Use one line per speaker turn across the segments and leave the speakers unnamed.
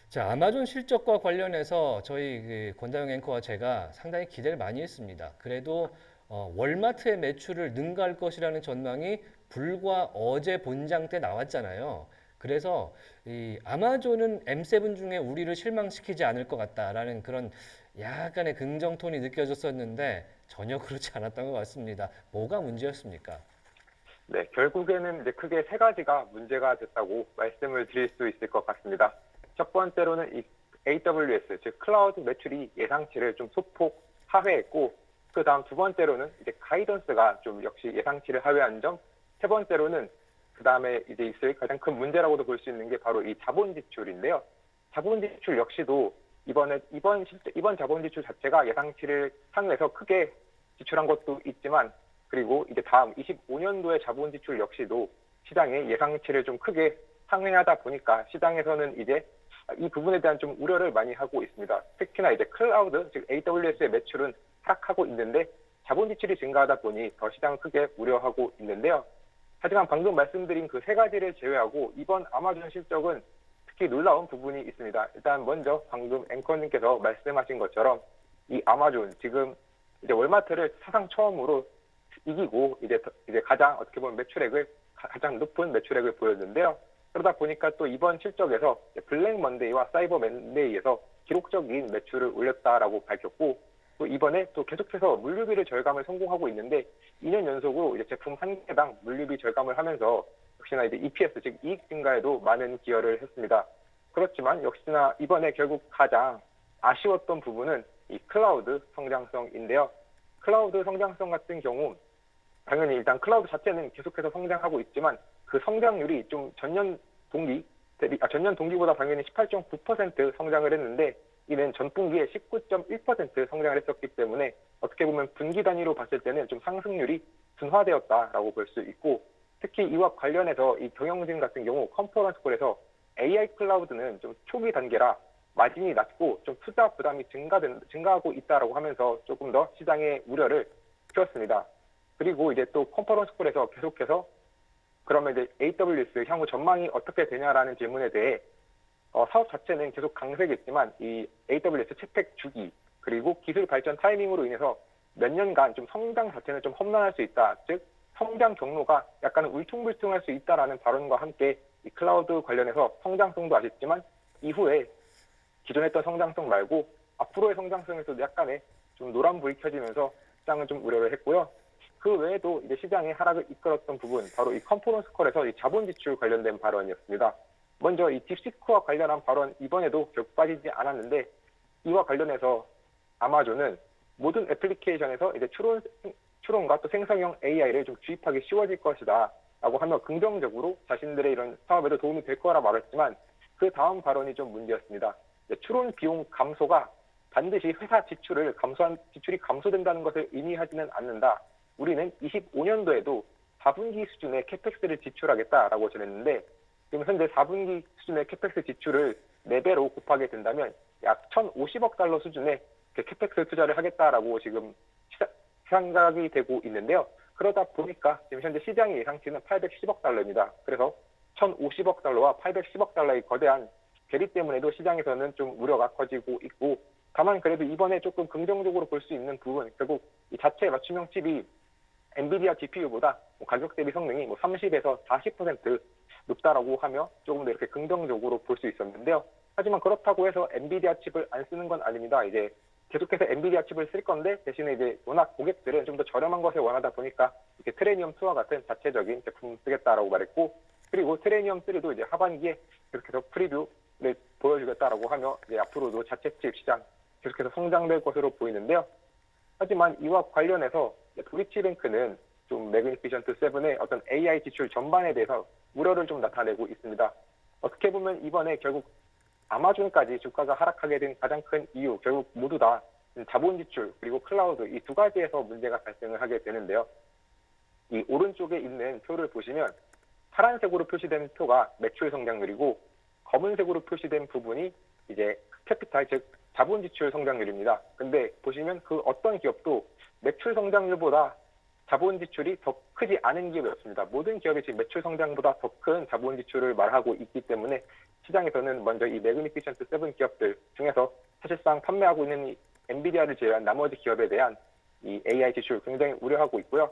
자, 아마존 실적과 관련해서 저희 권다영 앵커와 제가 상당히 기대를 많이 했습니다. 그래도 월마트의 매출을 능가할 것이라는 전망이 불과 어제 본장 때 나왔잖아요. 그래서 이 아마존은 M7 중에 우리를 실망시키지 않을 것 같다라는 그런 약간의 긍정 톤이 느껴졌었는데 전혀 그렇지 않았던 것 같습니다. 뭐가 문제였습니까?
네, 결국에는 이제 크게 세 가지가 문제가 됐다고 말씀을 드릴 수 있을 것 같습니다. 첫 번째로는 이 AWS, 즉 클라우드 매출이 예상치를 좀 소폭 하회했고, 그 다음 두 번째로는 이제 가이던스가 좀 역시 예상치를 하회한 점, 세 번째로는 그 다음에 이제 있을 가장 큰 문제라고도 볼 수 있는 게 바로 이 자본 지출인데요. 자본 지출 역시도 이번 자본 지출 자체가 예상치를 상회해서 크게 지출한 것도 있지만, 그리고 이제 다음 25년도의 자본 지출 역시도 시장의 예상치를 좀 크게 상회하다 보니까 시장에서는 이제 이 부분에 대한 좀 우려를 많이 하고 있습니다. 특히나 이제 클라우드, 즉 AWS의 매출은 하락하고 있는데 자본 지출이 증가하다 보니 더 시장을 크게 우려하고 있는데요. 하지만 방금 말씀드린 그 세 가지를 제외하고 이번 아마존 실적은 특히 놀라운 부분이 있습니다. 일단 먼저 방금 앵커님께서 말씀하신 것처럼 이 아마존 지금 이제 월마트를 사상 처음으로 이기고 이제 가장 어떻게 보면 가장 높은 매출액을 보였는데요. 그러다 보니까 또 이번 실적에서 블랙 먼데이와 사이버 먼데이에서 기록적인 매출을 올렸다라고 밝혔고, 또 이번에 또 계속해서 물류비를 절감을 성공하고 있는데 2년 연속으로 이제 제품 한 개당 물류비 절감을 하면서 역시나 이제 EPS 즉 이익 증가에도 많은 기여를 했습니다. 그렇지만 역시나 이번에 결국 가장 아쉬웠던 부분은 이 클라우드 성장성인데요. 클라우드 성장성 같은 경우 당연히 일단 클라우드 자체는 계속해서 성장하고 있지만 그 성장률이 좀 전년 동기보다 당연히 18.9% 성장을 했는데 이는 전분기에 19.1% 성장을 했었기 때문에 어떻게 보면 분기 단위로 봤을 때는 좀 상승률이 둔화되었다라고 볼 수 있고, 특히 이와 관련해서 이 경영진 같은 경우 컨퍼런스콜에서 AI 클라우드는 좀 초기 단계라 마진이 낮고 좀 투자 부담이 증가하고 있다라고 하면서 조금 더 시장의 우려를 키웠습니다. 그리고 이제 또 컨퍼런스콜에서 계속해서 그러면 이제 AWS 향후 전망이 어떻게 되냐라는 질문에 대해 사업 자체는 계속 강세겠지만 이 AWS 채택 주기 그리고 기술 발전 타이밍으로 인해서 몇 년간 좀 성장 자체는 좀 험난할 수 있다. 즉 성장 경로가 약간 울퉁불퉁할 수 있다라는 발언과 함께 이 클라우드 관련해서 성장성도 아쉽지만 이후에 기존에 했던 성장성 말고 앞으로의 성장성에서도 약간의 좀 노란불이 켜지면서 시장은 좀 우려를 했고요. 그 외에도 이제 시장의 하락을 이끌었던 부분, 바로 이 컨퍼런스 콜에서 이 자본 지출 관련된 발언이었습니다. 먼저 이 딥시크와 관련한 발언 이번에도 결국 빠지지 않았는데 이와 관련해서 아마존은 모든 애플리케이션에서 이제 추론과 또 생성형 AI를 좀 주입하기 쉬워질 것이다 라고 하며 긍정적으로 자신들의 이런 사업에도 도움이 될 거라 말했지만 그 다음 발언이 좀 문제였습니다. 추론 비용 감소가 반드시 회사 지출이 감소된다는 것을 의미하지는 않는다. 우리는 25년도에도 4분기 수준의 캐펙스를 지출하겠다라고 전했는데 지금 현재 4분기 수준의 캐펙스 지출을 4배로 곱하게 된다면 약 1,050억 달러 수준의 캐펙스 투자를 하겠다라고 지금 생각이 되고 있는데요. 그러다 보니까 지금 현재 시장의 예상치는 810억 달러입니다. 그래서 1,050억 달러와 810억 달러의 거대한 괴리 때문에도 시장에서는 좀 우려가 커지고 있고, 다만 그래도 이번에 조금 긍정적으로 볼 수 있는 부분, 결국 이 자체 맞춤형 칩이 엔비디아 GPU보다 가격 대비 성능이 30에서 40% 높다라고 하며 조금 더 이렇게 긍정적으로 볼 수 있었는데요. 하지만 그렇다고 해서 엔비디아 칩을 안 쓰는 건 아닙니다. 이제 계속해서 엔비디아 칩을 쓸 건데 대신에 이제 워낙 고객들은 좀 더 저렴한 것을 원하다 보니까 이렇게 트레니엄 2와 같은 자체적인 제품을 쓰겠다라고 말했고, 그리고 트레니엄 3도 이제 하반기에 계속해서 프리뷰를 보여주겠다라고 하며 이제 앞으로도 자체 칩 시장 계속해서 성장될 것으로 보이는데요. 하지만 이와 관련해서 도이치뱅크는 좀 매그니피션트 7의 어떤 AI 지출 전반에 대해서 우려를 좀 나타내고 있습니다. 어떻게 보면 이번에 결국 아마존까지 주가가 하락하게 된 가장 큰 이유, 결국 모두 다 자본 지출 그리고 클라우드 이 두 가지에서 문제가 발생을 하게 되는데요. 이 오른쪽에 있는 표를 보시면 파란색으로 표시된 표가 매출 성장률이고 검은색으로 표시된 부분이 이제 캐피탈, 즉 자본 지출 성장률입니다. 근데 보시면 그 어떤 기업도 매출 성장률보다 자본 지출이 더 크지 않은 기업이었습니다. 모든 기업이 지금 매출 성장보다 더 큰 자본 지출을 말하고 있기 때문에 시장에서는 먼저 이 매그니피션트 7 기업들 중에서 사실상 판매하고 있는 이 엔비디아를 제외한 나머지 기업에 대한 이 AI 지출 굉장히 우려하고 있고요.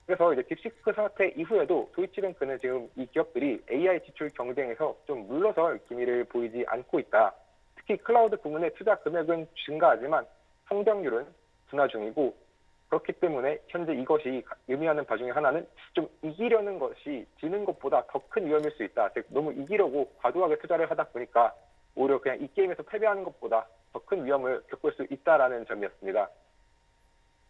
그래서 이제 딥시크 사태 이후에도 도이치뱅크는 지금 이 기업들이 AI 지출 경쟁에서 좀 물러설 기미를 보이지 않고 있다. 특히 클라우드 부문의 투자 금액은 증가하지만 성장률은 둔화 중이고, 그렇기 때문에 현재 이것이 의미하는 바 중에 하나는 좀 이기려는 것이 지는 것보다 더 큰 위험일 수 있다. 즉 너무 이기려고 과도하게 투자를 하다 보니까 오히려 그냥 이 게임에서 패배하는 것보다 더 큰 위험을 겪을 수 있다라는 점이었습니다.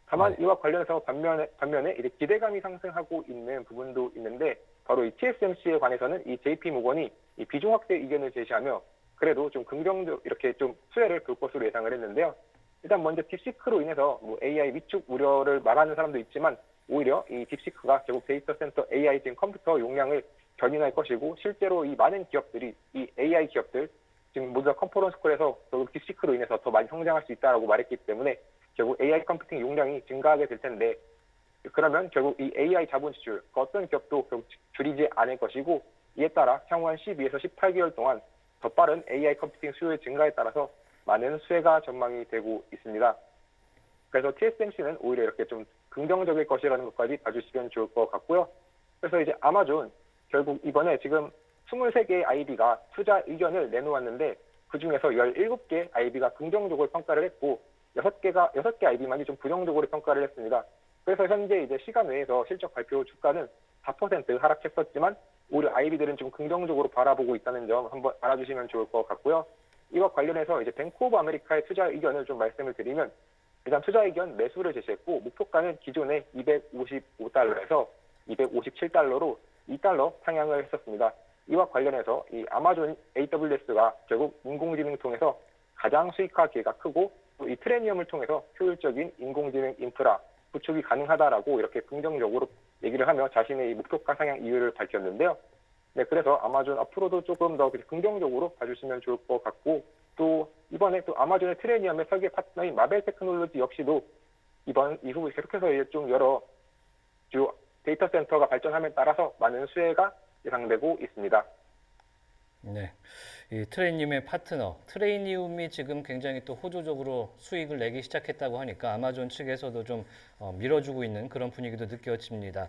다만 이와 관련해서 반면에 이제 기대감이 상승하고 있는 부분도 있는데, 바로 이 TSMC에 관해서는 이 JP 모건이 이 비중 확대 의견을 제시하며 그래도 좀 긍정적 이렇게 좀 수혜를 볼 것으로 예상을 했는데요. 일단 먼저 딥시크로 인해서 뭐 AI 위축 우려를 말하는 사람도 있지만, 오히려 이 딥시크가 결국 데이터 센터 AI 등 컴퓨터 용량을 견인할 것이고, 실제로 이 많은 기업들이 이 AI 기업들 지금 모두 다 컨퍼런스 콜에서 결국 딥시크로 인해서 더 많이 성장할 수 있다라고 말했기 때문에 결국 AI 컴퓨팅 용량이 증가하게 될 텐데, 그러면 결국 이 AI 자본 지출 그 어떤 기업도 결국 줄이지 않을 것이고, 이에 따라 향후 한 12에서 18개월 동안 더 빠른 AI 컴퓨팅 수요의 증가에 따라서 많은 수혜가 전망이 되고 있습니다. 그래서 TSMC는 오히려 이렇게 좀 긍정적일 것이라는 것까지 봐주시면 좋을 것 같고요. 그래서 이제 아마존 결국 이번에 지금 23개의 IB가 투자 의견을 내놓았는데, 그 중에서 17개 IB가 긍정적으로 평가를 했고 6개 IB만이 좀 부정적으로 평가를 했습니다. 그래서 현재 이제 시간 외에서 실적 발표 주가는 4% 하락했었지만 오히려 IB들은 좀 긍정적으로 바라보고 있다는 점 한번 알아주시면 좋을 것 같고요. 이와 관련해서 이제 뱅크 오브 아메리카의 투자 의견을 좀 말씀을 드리면, 일단 투자 의견 매수를 제시했고 목표가는 기존의 255달러에서 257달러로 2달러 상향을 했었습니다. 이와 관련해서 이 아마존 AWS가 결국 인공지능 통해서 가장 수익화 기회가 크고, 또 이 트레니엄을 통해서 효율적인 인공지능 인프라 구축이 가능하다라고 이렇게 긍정적으로 얘기를 하며 자신의 이 목표가 상향 이유를 밝혔는데요. 네, 그래서 아마존 앞으로도 조금 더 긍정적으로 봐주시면 좋을 것 같고, 또 이번에 또 아마존의 트레니엄의 설계 파트너인 마벨 테크놀로지 역시도 이번 이후 계속해서 이제 좀 여러 주요 데이터 센터가 발전함에 따라서 많은 수혜가 예상되고 있습니다.
네, 이 트레이니움의 파트너, 트레이니움이 지금 굉장히 또 호조적으로 수익을 내기 시작했다고 하니까 아마존 측에서도 좀 밀어주고 있는 그런 분위기도 느껴집니다.